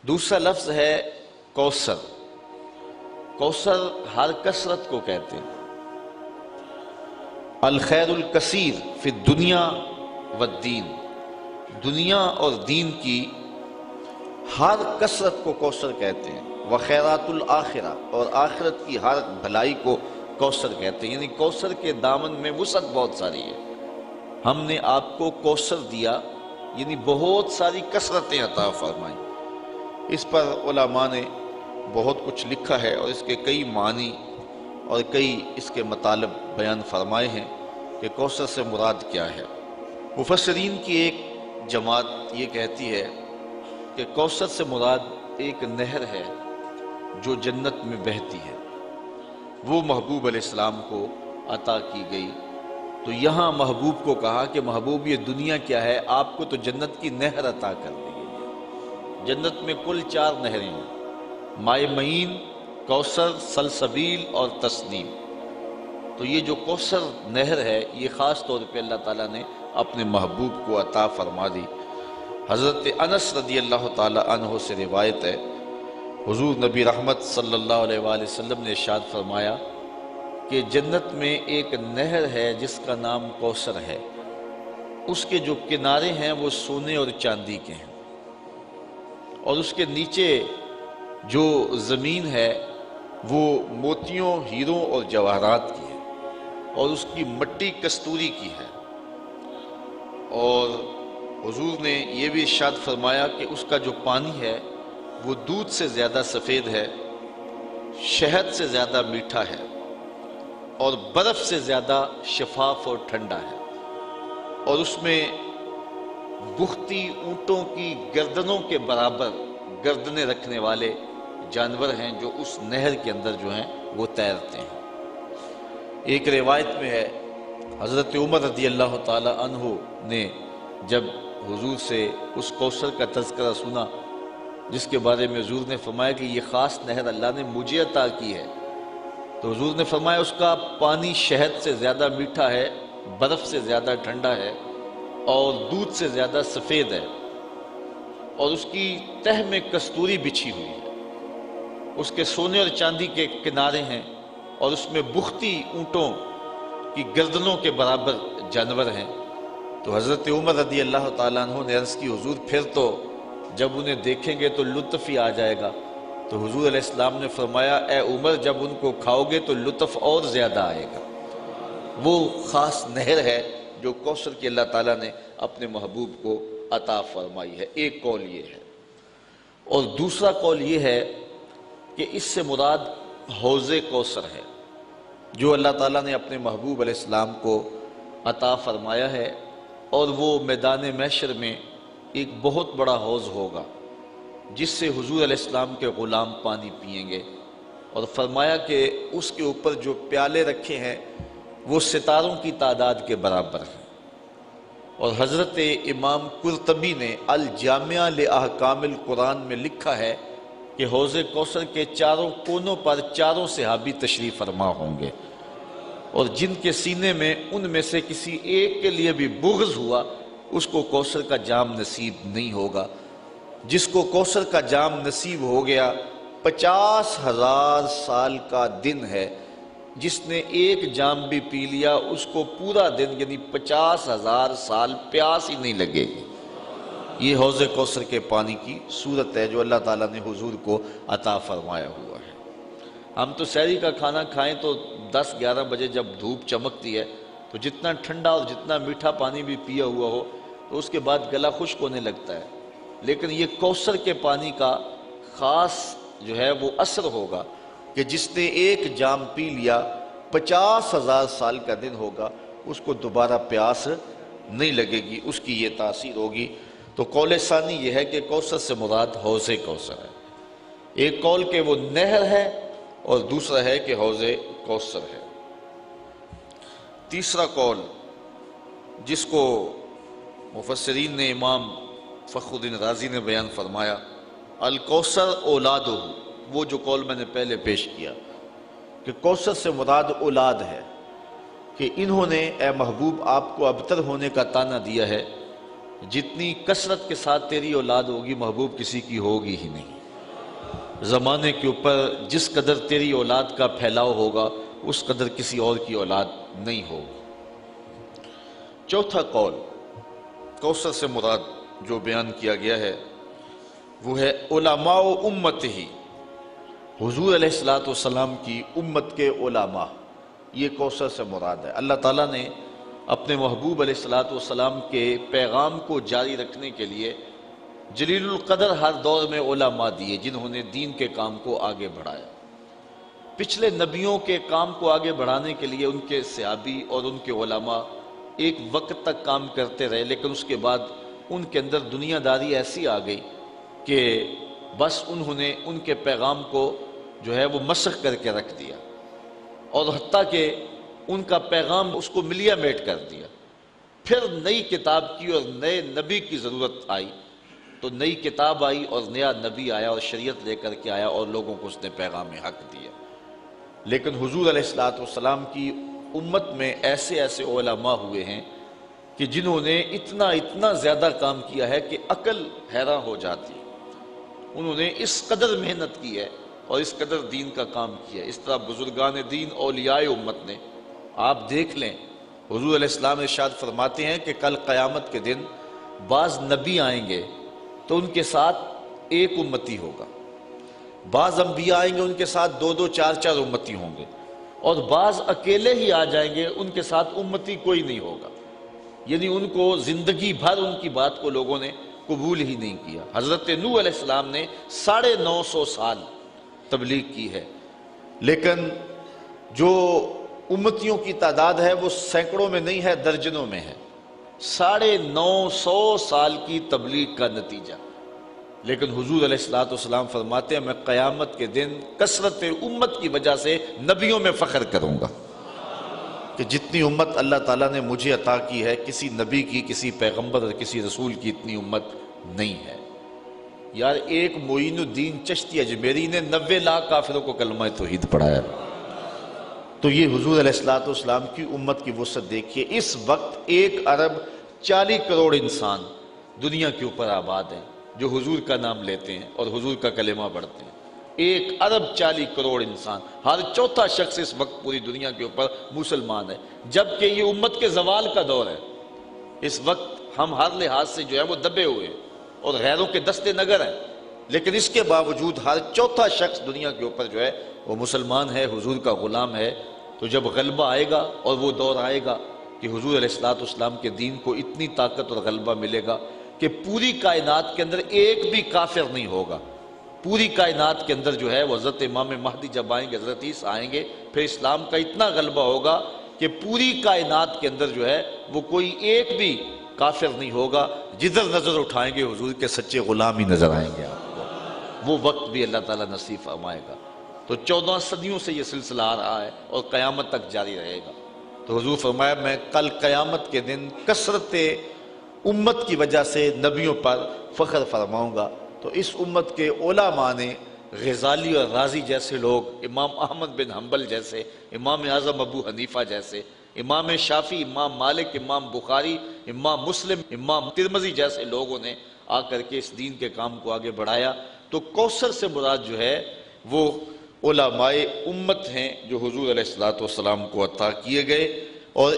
دوسرا لفظ ہے کوثر۔ کوثر ہر کثرت کو کہتے ہیں۔ الخیر الکثیر فی الدنیا والدین، دنیا اور دین کی ہر کثرت کو کوثر کہتے ہیں۔ وخیرات الآخرہ، اور آخرت کی ہر بھلائی کو کوثر کہتے ہیں۔ یعنی کوثر کے دامن میں وسعت بہت ساری ہے۔ ہم نے آپ کو کوثر دیا، یعنی بہت ساری کثرتیں عطا فرمائیں۔ اس پر علماء نے بہت کچھ لکھا ہے اور اس کے کئی معنی اور کئی اس کے مطالب بیان فرمائے ہیں کہ کوثر سے مراد کیا ہے۔ مفسرین کی ایک جماعت یہ کہتی ہے کہ کوثر سے مراد ایک نہر ہے جو جنت میں بہتی ہے، وہ محبوب علیہ السلام کو عطا کی گئی۔ تو یہاں محبوب کو کہا کہ محبوب یہ دنیا کیا ہے، آپ کو تو جنت کی نہر عطا کر دی گئی ہے۔ جنت میں کل 4 نہریں ہیں، مائے معین، کوثر، سلسبیل اور تسنیم۔ تو یہ جو کوثر نہر ہے یہ خاص طور پہ اللہ تعالیٰ نے اپنے محبوب کو عطا فرما دی۔ حضرت انس رضی اللہ تعالیٰ عنہ سے روایت ہے، حضور نبی رحمت صلی اللہ علیہ وآلہ وسلم نے ارشاد فرمایا کہ جنت میں ایک نہر ہے جس کا نام کوثر ہے، اس کے جو کنارے ہیں وہ سونے اور چاندی کے ہیں، اور اس کے نیچے جو زمین ہے وہ موتیوں، ہیروں اور جواہرات کی ہے، اور اس کی مٹی کستوری کی ہے۔ اور حضور نے یہ بھی ارشاد فرمایا کہ اس کا جو پانی ہے وہ دودھ سے زیادہ سفید ہے، شہد سے زیادہ میٹھا ہے، اور برف سے زیادہ شفاف اور ٹھنڈا ہے، اور اس میں بختی اونٹوں کی گردنوں کے برابر گردنیں رکھنے والے جانور ہیں جو اس نہر کے اندر جو ہیں وہ تیرتے ہیں۔ ایک روایت میں ہے حضرت عمر رضی اللہ تعالی عنہ نے جب حضور سے اس کوثر کا تذکرہ سنا جس کے بارے میں حضور نے فرمایا کہ یہ خاص نہر اللہ نے مجھے عطا کی ہے، تو حضور نے فرمایا اس کا پانی شہد سے زیادہ میٹھا ہے، برف سے زیادہ ٹھنڈا ہے، اور دودھ سے زیادہ سفید ہے، اور اس کی تہ میں کستوری بچھی ہوئی ہے، اس کے سونے اور چاندی کے کنارے ہیں، اور اس میں بختی اونٹوں کی گردنوں کے برابر جانور ہیں۔ تو حضرت عمر رضی اللہ تعالیٰ عنہ نے عرض کی حضور پھر تو جب انہیں دیکھیں گے تو لطف ہی آ جائے گا۔ تو حضور علیہ السلام نے فرمایا اے عمر جب ان کو کھاؤ گے تو لطف اور زیادہ آئے گا۔ وہ خاص نہر ہے جو کوثر کی اللہ تعالیٰ نے اپنے محبوب کو عطا فرمائی ہے۔ ایک قول یہ ہے، اور دوسرا قول یہ ہے کہ اس سے مراد حوض کوثر ہے جو اللہ تعالیٰ نے اپنے محبوب علیہ السلام کو عطا فرمایا ہے، اور وہ میدان محشر میں ایک بہت بڑا حوض ہوگا جس سے حضور علیہ السلام کے غلام پانی پئیں گے، اور فرمایا کہ اس کے اوپر جو پیالے رکھے ہیں وہ ستاروں کی تعداد کے برابر ہیں۔ اور حضرت امام قرطبی نے الجامعہ لاحکام القرآن میں لکھا ہے کہ حوض کوثر کے چاروں کونوں پر چاروں صحابی تشریف فرما ہوں گے، اور جن کے سینے میں ان میں سے کسی ایک کے لیے بھی بغض ہوا اس کو کوثر کا جام نصیب نہیں ہوگا۔ جس کو کوثر کا جام نصیب ہو گیا 50,000 سال کا دن ہے، جس نے ایک جام بھی پی لیا اس کو پورا دن یعنی 50,000 سال پیاس ہی نہیں لگے گی۔ یہ حوض کوثر کے پانی کی صورت ہے جو اللہ تعالیٰ نے حضور کو عطا فرمایا ہوا ہے۔ ہم تو سحری کا کھانا کھائیں تو 10-11 بجے جب دھوپ چمکتی ہے تو جتنا ٹھنڈا اور جتنا میٹھا پانی بھی پیا ہوا ہو تو اس کے بعد گلا خشک ہونے لگتا ہے، لیکن یہ کوثر کے پانی کا خاص جو ہے وہ اثر ہوگا کہ جس نے ایک جام پی لیا 50,000 سال کا دن ہوگا اس کو دوبارہ پیاس نہیں لگے گی، اس کی یہ تاثیر ہوگی۔ تو قول ثانی یہ ہے کہ کوثر سے مراد حوض کوثر ہے۔ ایک قول کہ وہ نہر ہے اور دوسرا ہے کہ حوض کوثر ہے۔ تیسرا قول جس کو مفسرین نے امام فخر الدین رازی نے بیان فرمایا، الکوثر اولادہ، وہ جو قول میں نے پہلے پیش کیا کہ کوثر سے مراد اولاد ہے، کہ انہوں نے اے محبوب آپ کو ابتر ہونے کا طعنہ دیا ہے جتنی کثرت کے ساتھ تیری اولاد ہوگی محبوب کسی کی ہوگی ہی نہیں۔ زمانے کے اوپر جس قدر تیری اولاد کا پھیلاؤ ہوگا اس قدر کسی اور کی اولاد نہیں ہوگی۔ چوتھا قول کوثر سے مراد جو بیان کیا گیا ہے وہ ہے علماء امت ہی، حضور علیہ السلام کی امت کے علماء، یہ کوثر سے مراد ہے۔ اللہ تعالیٰ نے اپنے محبوب علیہ السلام کے پیغام کو جاری رکھنے کے لیے جلیل القدر ہر دور میں علماء دیے جنہوں نے دین کے کام کو آگے بڑھایا۔ پچھلے نبیوں کے کام کو آگے بڑھانے کے لیے ان کے صحابی اور ان کے علماء ایک وقت تک کام کرتے رہے، لیکن اس کے بعد ان کے اندر دنیا داری ایسی آ گئی کہ بس انہوں نے ان کے پیغام کو جو ہے وہ مسخ کر کے رکھ دیا، اور حتیٰ کہ ان کا پیغام اس کو ملیا میٹ کر دیا۔ پھر نئی کتاب کی اور نئے نبی کی ضرورت آئی، تو نئی کتاب آئی اور نیا نبی آیا اور شریعت لے کر کے آیا اور لوگوں کو اس نے پیغام حق دیا۔ لیکن حضور علیہ السلام کی امت میں ایسے ایسے علماء ہوئے ہیں کہ جنہوں نے اتنا زیادہ کام کیا ہے کہ عقل حیران ہو جاتی ہے۔ انہوں نے اس قدر محنت کی ہے اور اس قدر دین کا کام کیا ہے۔ اس طرح بزرگان دین اولیاء امت نے، آپ دیکھ لیں، حضور علیہ السلام ارشاد فرماتے ہیں کہ کل قیامت کے دن بعض نبی آئیں گے تو ان کے ساتھ ایک امتی ہوگا، بعض انبیاء آئیں گے ان کے ساتھ دو دو چار چار امتی ہوں گے، اور بعض اکیلے ہی آ جائیں گے ان کے ساتھ امتی کوئی نہیں ہوگا۔ یعنی ان کو زندگی بھر ان کی بات کو لوگوں نے قبول ہی نہیں کیا۔ حضرت نوح علیہ السلام نے 950 سال تبلیغ کی ہے، لیکن جو امتیوں کی تعداد ہے وہ سینکڑوں میں نہیں ہے، درجنوں میں ہے۔ 950 سال کی تبلیغ کا نتیجہ۔ لیکن حضور علیہ السلام فرماتے ہیں میں قیامت کے دن کثرت امت کی وجہ سے نبیوں میں فخر کروں گا کہ جتنی امت اللہ تعالیٰ نے مجھے عطا کی ہے کسی نبی کی، کسی پیغمبر اور کسی رسول کی اتنی امت نہیں ہے۔ یار ایک معین الدین چشتی اجمیری نے 90 لاکھ کافروں کو کلمہ توحید پڑھایا۔ تو یہ حضور علیہ السلام کی امت کی وسعت دیکھیے۔ اس وقت 1 ارب 40 کروڑ انسان دنیا کے اوپر آباد ہیں جو حضور کا نام لیتے ہیں اور حضور کا کلمہ پڑھتے ہیں۔ 1 ارب 40 کروڑ انسان، ہر چوتھا شخص اس وقت پوری دنیا کے اوپر مسلمان ہے، جبکہ یہ امت کے زوال کا دور ہے۔ اس وقت ہم ہر لحاظ سے جو ہے وہ دبے ہوئے ہیں اور غیروں کے دستے نگر ہیں، لیکن اس کے باوجود ہر چوتھا شخص دنیا کے اوپر جو ہے وہ مسلمان ہے، حضور کا غلام ہے۔ تو جب غلبہ آئے گا اور وہ دور آئے گا کہ حضور علیہ السلام کے دین کو اتنی طاقت اور غلبہ ملے گا کہ پوری کائنات کے اندر ایک بھی کافر نہیں ہوگا۔ پوری کائنات کے اندر جو ہے وہ حضرت امام مہدی جب آئیں گے، حضرت عیسیٰ آئیں گے، پھر اسلام کا اتنا غلبہ ہوگا کہ پوری کائنات کے اندر جو ہے وہ کوئی ایک بھی کافر نہیں ہوگا۔ جدھر نظر اٹھائیں گے حضور کے سچے غلام ہی نظر آئیں گے آپ کو۔ وہ وقت بھی اللہ تعالیٰ نصیب فرمائے گا۔ تو 14 صدیوں سے یہ سلسلہ آ رہا ہے اور قیامت تک جاری رہے گا۔ تو حضور فرمایا میں کل قیامت کے دن کثرت امت کی وجہ سے نبیوں پر فخر فرماؤں گا۔ تو اس امت کے علماء نے غزالی اور رازی جیسے لوگ، امام احمد بن حنبل جیسے، امام اعظم ابو حنیفہ جیسے، امام شافعی، امام مالک، امام بخاری، امام مسلم، امام ترمذی جیسے لوگوں نے آ کر کے اس دین کے کام کو آگے بڑھایا۔ تو کوثر سے مراد جو ہے وہ علماء امت ہیں جو حضور علیہ السلام کو عطا کیے گئے۔ اور